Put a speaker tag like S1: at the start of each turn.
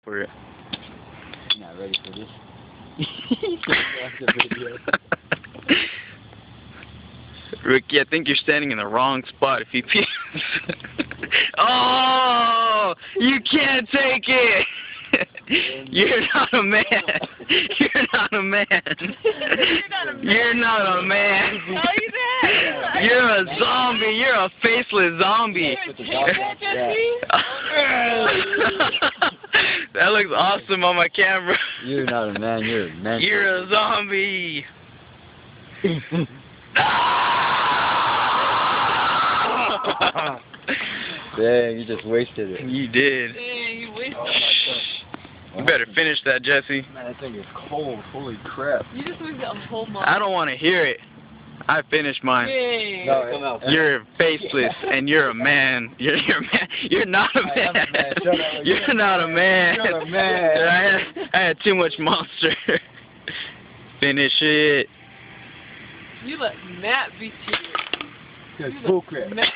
S1: For it.
S2: You're not ready for this.
S1: Ricky, I think you're standing in the wrong spot if you pee. Oh, you can't take it. You're not a man. You're not a man. You're not a man.
S3: No, you did.
S1: You're a zombie. You're a faceless zombie. That looks awesome on my camera.
S2: You're not a man, you're a man.
S1: You're a zombie.
S2: Dang, you just wasted it.
S1: You did.
S3: Dang, you wasted
S1: You better finish that, Jesse.
S2: Man, that thing is cold. Holy crap.
S3: You just wasted a whole month.
S1: I don't want to hear it. I finished mine.
S3: Dang.
S2: No,
S1: You're faceless, and you're a man. You're a man. You're not a
S2: I am a
S1: man.
S2: man. Shut up.
S1: You're not a man.
S2: You're a man.
S1: I had too much monster. Finish it.
S3: You let Matt beat you.
S2: That's bullcrap.
S3: Matt